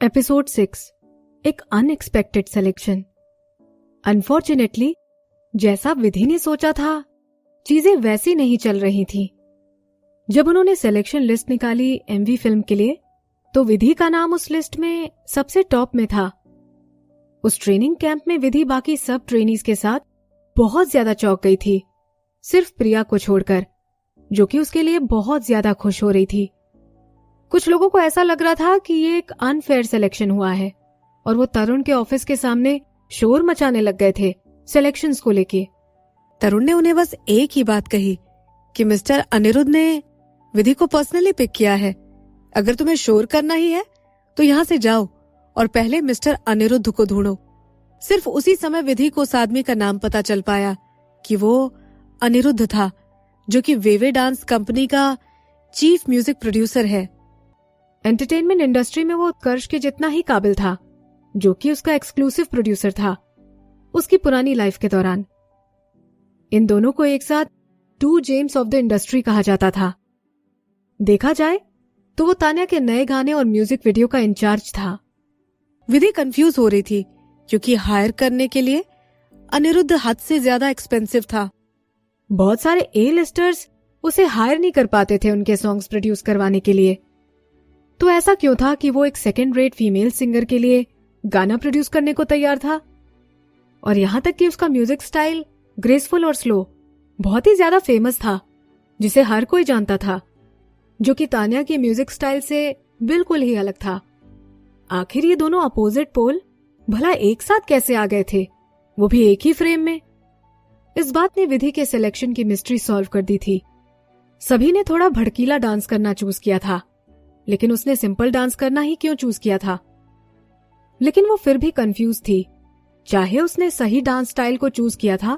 Episode 6 एक unexpected selection. Unfortunately जैसा विधि ने सोचा था चीजें वैसी नहीं चल रही थी। जब उन्होंने सिलेक्शन लिस्ट निकाली एमवी फिल्म के लिए तो विधि का नाम उस लिस्ट में सबसे टॉप में था। उस ट्रेनिंग कैंप में विधि बाकी सब ट्रेनीज के साथ बहुत ज्यादा चौंक गई थी, सिर्फ प्रिया को छोड़कर, जो कि उसके लिए बहुत ज्यादा खुश हो रही थी। कुछ लोगों को ऐसा लग रहा था कि ये एक अनफेयर सिलेक्शन हुआ है और वो तरुण के ऑफिस के सामने शोर मचाने लग गए थे सिलेक्शंस को लेके। तरुण ने उन्हें बस एक ही बात कही कि मिस्टर अनिरुद्ध ने विधि को पर्सनली पिक किया है। अगर तुम्हें शोर करना ही है तो यहाँ से जाओ और पहले मिस्टर अनिरुद्ध को ढूंढो। सिर्फ उसी समय विधि को उस आदमी का नाम पता चल पाया कि वो अनिरुद्ध था, जो कि वेवे डांस कंपनी का चीफ म्यूजिक प्रोड्यूसर है। एंटरटेनमेंट इंडस्ट्री में वो उत्कर्ष के जितना ही काबिल था, जो कि उसका एक्सक्लूसिव प्रोड्यूसर था उसकी पुरानी लाइफ के दौरान। इन दोनों को एक साथ two gems of the industry कहा जाता था। देखा जाए तो वो तान्या के नए गाने और म्यूजिक वीडियो का इंचार्ज था। विधि कंफ्यूज हो रही थी क्योंकि हायर करने के लिए अनिरुद्ध हद से ज्यादा एक्सपेंसिव था। बहुत सारे ए लिस्टर्स उसे हायर नहीं कर पाते थे उनके सॉन्ग्स प्रोड्यूस करवाने के लिए। तो ऐसा क्यों था कि वो एक सेकेंड रेट फीमेल सिंगर के लिए गाना प्रोड्यूस करने को तैयार था? और यहां तक कि उसका म्यूजिक स्टाइल ग्रेसफुल और स्लो बहुत ही ज्यादा फेमस था, जिसे हर कोई जानता था, जो कि तान्या के म्यूजिक स्टाइल से बिल्कुल ही अलग था। आखिर ये दोनों अपोजिट पोल भला एक साथ कैसे आ गए थे, वो भी एक ही फ्रेम में? इस बात ने विधि के सिलेक्शन की मिस्ट्री सॉल्व कर दी थी। सभी ने थोड़ा भड़कीला डांस करना चूज किया था, लेकिन उसने सिंपल डांस करना ही क्यों चूज किया था? लेकिन वो फिर भी कंफ्यूज थी। चाहे उसने सही डांस स्टाइल को चूज किया था,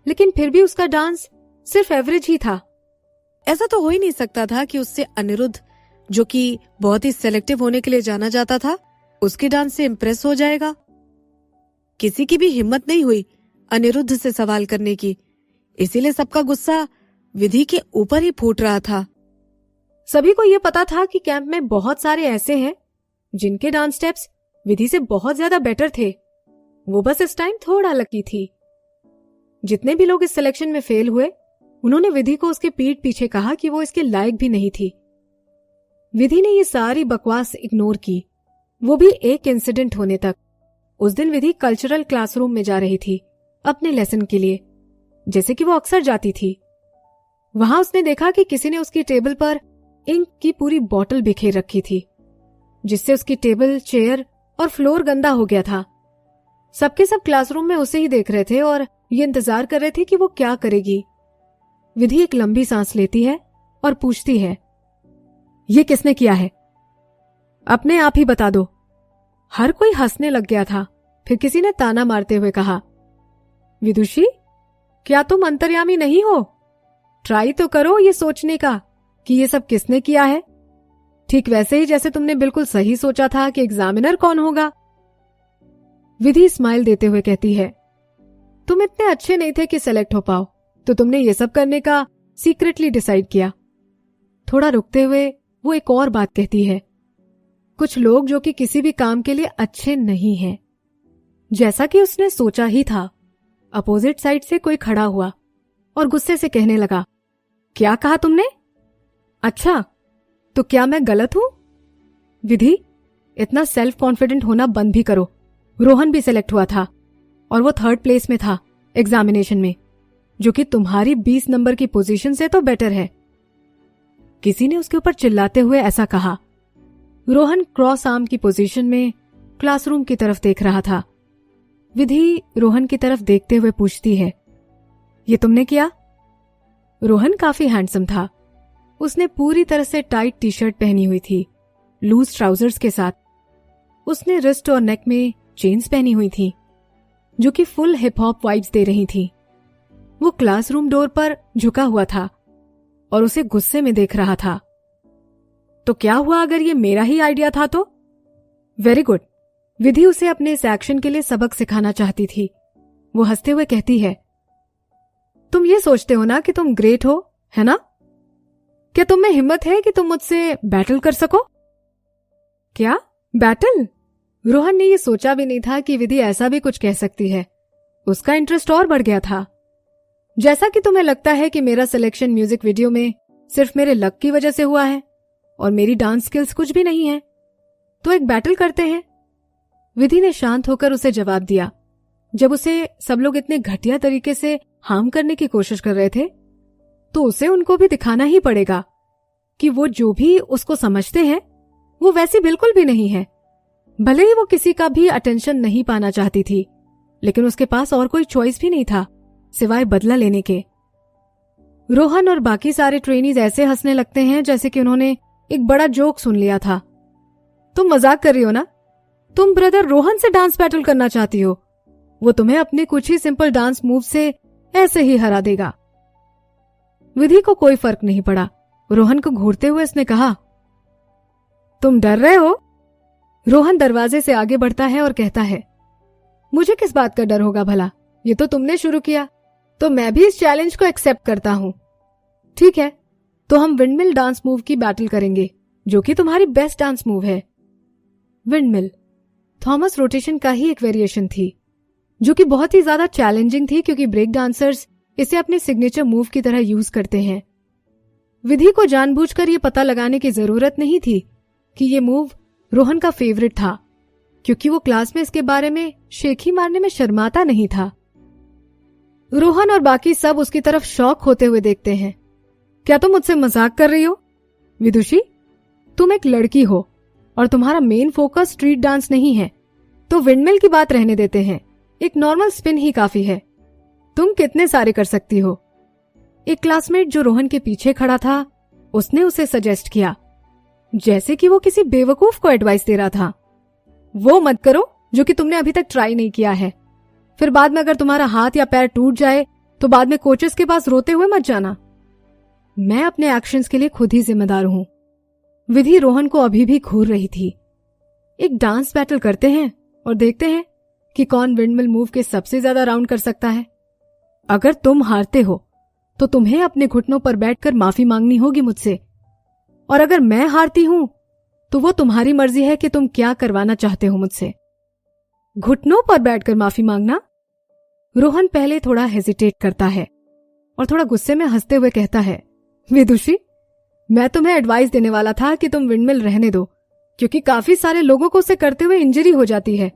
लेकिन फिर भी उसका डांस सिर्फ एवरेज ही था। ऐसा तो हो ही नहीं सकता था कि उससे अनिरुद्ध, जो कि बहुत ही सेलेक्टिव होने के लिए जाना जाता था, उसके डांस से इंप्रेस हो जाएगा। किसी की भी हिम्मत नहीं हुई अनिरुद्ध से सवाल करने की, इसीलिए सबका गुस्सा विधि के ऊपर ही फूट रहा था। सभी को यह पता था कि कैंप में बहुत सारे ऐसे हैं जिनके डांस स्टेप्स विधि से बहुत ज्यादा बेटर थे। वो बस इस टाइम थोड़ा लकी थी। जितने भी लोग इस सिलेक्शन में फेल हुए, उन्होंने विधि को उसके पीठ पीछे कहा कि वो इसके लायक भी नहीं थी। विधि ने ये सारी बकवास इग्नोर की, वो भी एक इंसिडेंट होने तक। उस दिन विधि कल्चरल क्लासरूम में जा रही थी अपने लेसन के लिए, जैसे कि वो अक्सर जाती थी। वहां उसने देखा कि किसी ने उसकी टेबल पर इंक की पूरी बोतल बिखेर रखी थी, जिससे उसकी टेबल, चेयर और फ्लोर गंदा हो गया था। सबके सब क्लासरूम में उसे ही देख रहे थे और ये इंतजार कर रहे थे कि वो क्या करेगी। विधि एक लंबी सांस लेती है और पूछती है, ये किसने किया है? अपने आप ही बता दो। हर कोई हंसने लग गया था। फिर किसी ने ताना मारते हुए कहा, विदुषी, क्या तुम अंतर्यामी नहीं हो? ट्राई तो करो ये सोचने का कि ये सब किसने किया है, ठीक वैसे ही जैसे तुमने बिल्कुल सही सोचा था कि एग्जामिनर कौन होगा। विधि स्माइल देते हुए कहती है, तुम इतने अच्छे नहीं थे कि सेलेक्ट हो पाओ, तो तुमने ये सब करने का सीक्रेटली डिसाइड किया। थोड़ा रुकते हुए वो एक और बात कहती है, कुछ लोग जो कि किसी भी काम के लिए अच्छे नहीं हैं। जैसा कि उसने सोचा ही था, अपोजिट साइड से कोई खड़ा हुआ और गुस्से से कहने लगा, क्या कहा तुमने? अच्छा, तो क्या मैं गलत हूं? विधि, इतना सेल्फ कॉन्फिडेंट होना बंद भी करो। रोहन भी सिलेक्ट हुआ था और वो 3rd प्लेस में था एग्जामिनेशन में, जो कि तुम्हारी 20 नंबर की पोजीशन से तो बेटर है। किसी ने उसके ऊपर चिल्लाते हुए ऐसा कहा। रोहन क्रॉस आर्म की पोजीशन में क्लासरूम की तरफ देख रहा था। विधि रोहन की तरफ देखते हुए पूछती है, ये तुमने किया? रोहन काफी हैंडसम था। उसने पूरी तरह से टाइट टी शर्ट पहनी हुई थी, लूज ट्राउजर्स के साथ। उसने रिस्ट और नेक में चेन्स पहनी हुई थी, जो कि फुल हिप हॉप वाइब्स दे रही थी। वो क्लासरूम डोर पर झुका हुआ था और उसे गुस्से में देख रहा था। तो क्या हुआ अगर ये मेरा ही आइडिया था तो? Very good. विधि उसे अपने इस एक्शन के लिए सबक सिखाना चाहती थी। वो हंसते हुए कहती है, तुम ये सोचते हो ना कि तुम ग्रेट हो, है ना? क्या तुम में हिम्मत है कि तुम मुझसे बैटल कर सको? क्या बैटल? रोहन ने ये सोचा भी नहीं था कि विधि ऐसा भी कुछ कह सकती है। उसका इंटरेस्ट और बढ़ गया था। जैसा कि तुम्हें लगता है कि मेरा सिलेक्शन म्यूजिक वीडियो में सिर्फ मेरे लक की वजह से हुआ है और मेरी डांस स्किल्स कुछ भी नहीं है, तो एक बैटल करते हैं। विधि ने शांत होकर उसे जवाब दिया। जब उसे सब लोग इतने घटिया तरीके से हार्म करने की कोशिश कर रहे थे, तो उसे उनको भी दिखाना ही पड़ेगा कि वो जो भी उसको समझते हैं वो वैसी बिल्कुल भी नहीं है। भले ही वो किसी का भी अटेंशन नहीं पाना चाहती थी, लेकिन उसके पास और कोई चॉइस भी नहीं था सिवाय बदला लेने के। रोहन और बाकी सारे ट्रेनीज ऐसे हंसने लगते हैं जैसे कि उन्होंने एक बड़ा जोक सुन लिया था। तुम मजाक कर रही हो ना? तुम ब्रदर रोहन से डांस बैटल करना चाहती हो? वो तुम्हें अपने कुछ ही सिंपल डांस मूव से ऐसे ही हरा देगा। विधि को कोई फर्क नहीं पड़ा। रोहन को घूरते हुए उसने कहा, तुम डर रहे हो? रोहन दरवाजे से आगे बढ़ता है और कहता है, मुझे किस बात का डर होगा भला? ये तो तुमने शुरू किया, तो मैं भी इस चैलेंज को एक्सेप्ट करता हूं। ठीक है, तो हम विंडमिल डांस मूव की बैटल करेंगे, जो कि तुम्हारी बेस्ट डांस मूव है। विंडमिल थॉमस रोटेशन का ही एक वेरिएशन थी, जो कि बहुत ही ज्यादा चैलेंजिंग थी क्योंकि ब्रेक डांसर्स इसे अपने सिग्नेचर मूव की तरह यूज करते हैं। विधि को जानबूझकर ये पता लगाने की जरूरत नहीं थी कि ये मूव रोहन का फेवरेट था, क्योंकि वो क्लास में इसके बारे में शेखी मारने में शर्माता नहीं था। रोहन और बाकी सब उसकी तरफ शॉक होते हुए देखते हैं। क्या तुम मुझसे मजाक कर रही हो? विदुषी, तुम एक लड़की हो और तुम्हारा मेन फोकस स्ट्रीट डांस नहीं है, तो विंडमिल की बात रहने देते हैं। एक नॉर्मल स्पिन ही काफी है। तुम कितने सारे कर सकती हो? एक क्लासमेट जो रोहन के पीछे खड़ा था, उसने उसे सजेस्ट किया, जैसे कि वो किसी बेवकूफ को एडवाइस दे रहा था। वो मत करो जो कि तुमने अभी तक ट्राई नहीं किया है। फिर बाद में अगर तुम्हारा हाथ या पैर टूट जाए तो बाद में कोचेस के पास रोते हुए मत जाना। मैं अपने एक्शंस के लिए खुद ही जिम्मेदार हूं। विधि रोहन को अभी भी घूर रही थी। एक डांस बैटल करते हैं और देखते हैं कि कौन विंडमिल मूव के सबसे ज्यादा राउंड कर सकता है। अगर तुम हारते हो तो तुम्हें अपने घुटनों पर बैठकर माफी मांगनी होगी मुझसे, और अगर मैं हारती हूं तो वो तुम्हारी मर्जी है कि तुम क्या करवाना चाहते हो मुझसे। घुटनों पर बैठकर माफी मांगना? रोहन पहले थोड़ा हेजिटेट करता है और थोड़ा गुस्से में हंसते हुए कहता है, विदुषी, मैं तुम्हें एडवाइस देने वाला था कि तुम विंडमिल रहने दो, क्योंकि काफी सारे लोगों को उसे करते हुए इंजरी हो जाती है।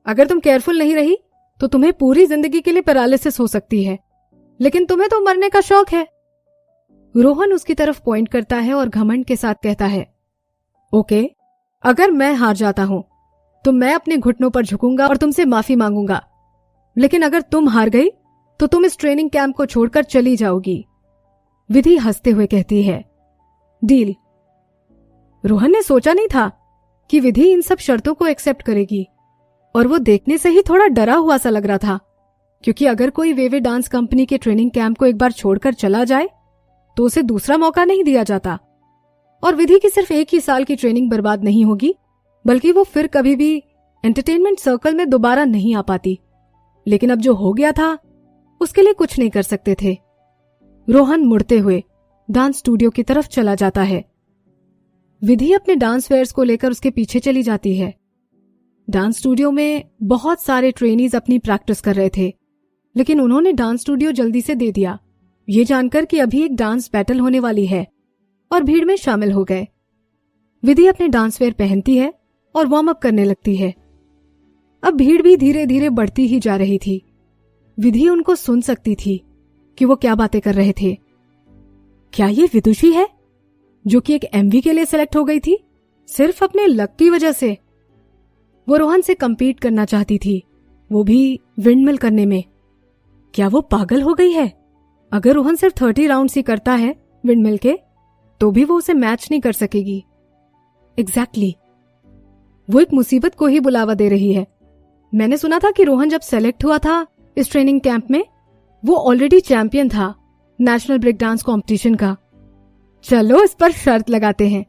अगर तुम केयरफुल नहीं रही तो तुम्हें पूरी जिंदगी के लिए पैरालिसिस हो सकती है, लेकिन तुम्हें तो मरने का शौक है। रोहन उसकी तरफ पॉइंट करता है और घमंड के साथ कहता है, ओके, अगर मैं हार जाता हूं तो मैं अपने घुटनों पर झुकूंगा और तुमसे माफी मांगूंगा, लेकिन अगर तुम हार गई तो तुम इस ट्रेनिंग कैंप को छोड़कर चली जाओगी। विधि हंसते हुए कहती है, डील। रोहन ने सोचा नहीं था कि विधि इन सब शर्तों को एक्सेप्ट करेगी, और वो देखने से ही थोड़ा डरा हुआ सा लग रहा था, क्योंकि अगर कोई वेवे डांस कंपनी के ट्रेनिंग कैंप को एक बार छोड़कर चला जाए तो उसे दूसरा मौका नहीं दिया जाता, और विधि की सिर्फ एक ही साल की ट्रेनिंग बर्बाद नहीं होगी, बल्कि वो फिर कभी भी एंटरटेनमेंट सर्कल में दोबारा नहीं आ पाती। लेकिन अब जो हो गया था उसके लिए कुछ नहीं कर सकते थे। रोहन मुड़ते हुए डांस स्टूडियो की तरफ चला जाता है। विधि अपने डांस वेयर्स को लेकर उसके पीछे चली जाती है। डांस स्टूडियो में बहुत सारे ट्रेनीज अपनी प्रैक्टिस कर रहे थे, लेकिन उन्होंने डांस स्टूडियो जल्दी से दे दिया, ये जानकर कि अभी एक डांस बैटल होने वाली है, और भीड़ में शामिल हो गए। विधि अपने डांस वेयर पहनती है और वार्म अप करने लगती है। अब भीड़ भी धीरे धीरे बढ़ती ही जा रही थी। विधि उनको सुन सकती थी कि वो क्या बातें कर रहे थे। क्या ये विदुषी है जो कि एक एमवी के लिए सिलेक्ट हो गई थी सिर्फ अपने लक की वजह से? वो रोहन से कंपीट करना चाहती थी, वो भी विंडमिल करने में। क्या वो पागल हो गई है? अगर रोहन सिर्फ 30 राउंड्स ही करता है विंडमिल के, तो भी वो उसे मैच नहीं कर सकेगी। एग्जैक्टली, वो एक मुसीबत को ही बुलावा दे रही है। मैंने सुना था कि रोहन जब सेलेक्ट हुआ था इस ट्रेनिंग कैंप में, वो ऑलरेडी चैंपियन था नेशनल ब्रेक डांस कॉम्पिटिशन का। चलो इस पर शर्त लगाते हैं